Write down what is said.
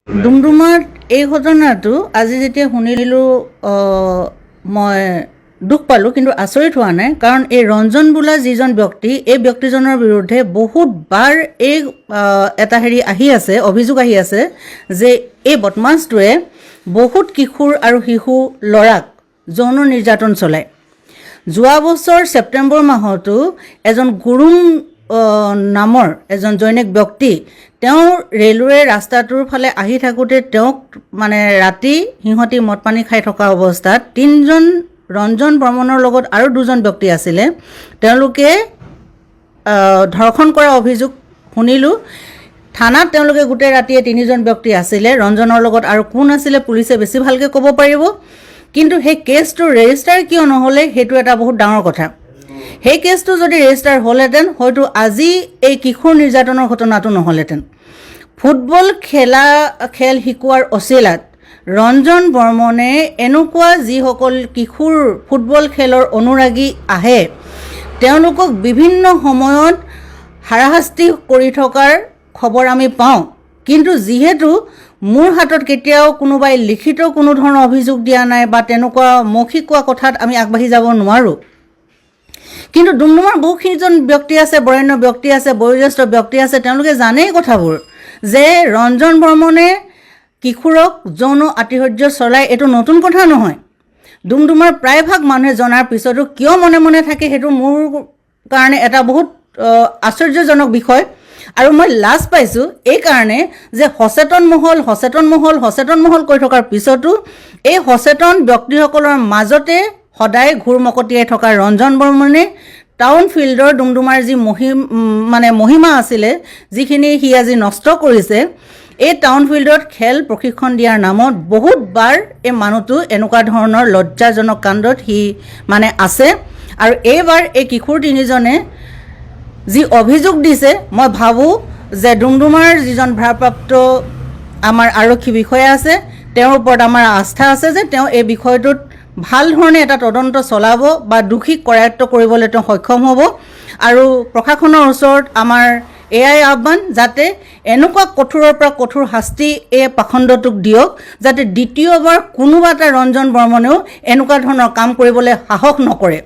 ডুমডুমাত এই ঘটনাটো আজি যেতিয়া শুনিলোঁ মই দুখ পালোঁ, কিন্তু আচৰিত হোৱা নাই। কাৰণ এই ৰঞ্জন বোলা যিজন ব্যক্তি, এই ব্যক্তিজনৰ বিৰুদ্ধে বহুতবাৰ এই এটা আহি আছে, অভিযোগ আহি আছে যে এই বদমাছটোৱে বহুত কিশোৰ আৰু শিশু ল'ৰাক যৌন নিৰ্যাতন চলায়। যোৱা বছৰ ছেপ্টেম্বৰ মাহতো এজন গুৰুং নামৰ এজন জৈনিক ব্যক্তি, তেওঁ ৰেলৱে ৰাস্তাটোৰ ফালে আহি থাকোঁতে তেওঁক ৰাতি সিহঁতি মদ পানী খাই থকা অৱস্থাত ৰঞ্জন বৰ্মনৰ লগত আৰু দুজন ব্যক্তি আছিলে, তেওঁলোকে ধৰ্ষণ কৰা অভিযোগ শুনিলোঁ। থানাত তেওঁলোকে গোটেই ৰাতিয়ে 3জন ব্যক্তি আছিলে। ৰঞ্জনৰ লগত আৰু কোন আছিলে পুলিচে বেছি ভালকৈ ক'ব পাৰিব। কিন্তু সেই কেছটো ৰেজিষ্টাৰ কিয় নহ'লে, সেইটো এটা বহুত ডাঙৰ কথা। সেই কেছটো যদি ৰেজিষ্টাৰ হ'লহেঁতেন হয়তো আজি এই কিশোৰ নিৰ্যাতনৰ ঘটনাটো নহ'লহেঁতেন। ফুটবল খেল শিকোৱাৰ অচিলাত ৰঞ্জন বৰ্মনে এনেকুৱা যিসকল কিশোৰ ফুটবল খেলৰ অনুৰাগী আহে, তেওঁলোকক বিভিন্ন সময়ত হাৰাশাস্তি কৰি থকাৰ খবৰ আমি পাওঁ। কিন্তু যিহেতু মোৰ হাতত কেতিয়াও কোনোবাই লিখিত কোনো ধৰণৰ অভিযোগ দিয়া নাই বা তেনেকুৱা মৌখিক কোৱা কথাত আমি আগবাঢ়ি যাব নোৱাৰোঁ। কিন্তু ডুমডুমাৰ বহুকেইজন ব্যক্তি আছে, বৰেণ্য ব্যক্তি আছে, বয়োজ্যেষ্ঠ ব্যক্তি আছে, তেওঁলোকে জানেই কথাবোৰ যে ৰঞ্জন বৰ্মনে কিশোৰক যৌন আতিশয্য চলায়। এইটো নতুন কথা নহয়। ডুমডুমাৰ প্ৰায়ভাগ মানুহে জনাৰ পিছতো কিয় মনে মনে থাকে, সেইটো মোৰ কাৰণে এটা বহুত আশ্চৰ্যজনক বিষয়। আৰু মই লাজ পাইছোঁ এই কাৰণে যে সচেতন মহল কৈ থকাৰ পিছতো এই সচেতন ব্যক্তিসকলৰ মাজতে সদায় ঘূৰ মকটিয়াই থকা ৰঞ্জন বৰ্মনে টাউন ফিল্ডৰ ডুমডুমাৰ যি মহিমা আছিলে, যিখিনি সি আজি নষ্ট কৰিছে, এই টাউন ফিল্ডত খেল প্ৰশিক্ষণ দিয়াৰ নামত বহুতবাৰ এই মানুহটো এনেকুৱা ধৰণৰ লজ্জাজনক কাণ্ডত সি আছে। আৰু এইবাৰ এই কিশোৰ 3জনে যি অভিযোগ দিছে, মই ভাবোঁ যে ডুমডুমাৰ যিজন ভাৰপ্ৰাপ্ত আমাৰ আৰক্ষী বিষয়া আছে, তেওঁৰ ওপৰত আমাৰ আস্থা আছে যে তেওঁ এই বিষয়টোত ভাল ধৰণে এটা তদন্ত চলাব বা দোষীক কৰায়ত্ব কৰিবলৈ তেওঁ সক্ষম হ'ব। আৰু প্ৰশাসনৰ ওচৰত আমাৰ এয়াই আহ্বান, যাতে এনেকুৱা কঠোৰৰ পৰা কঠোৰ শাস্তি এই পাখণ্ডটোক দিয়ক, যাতে দ্বিতীয়বাৰ কোনোবা এটা ৰঞ্জন বৰ্মনেও এনেকুৱা ধৰণৰ কাম কৰিবলৈ সাহস নকৰে।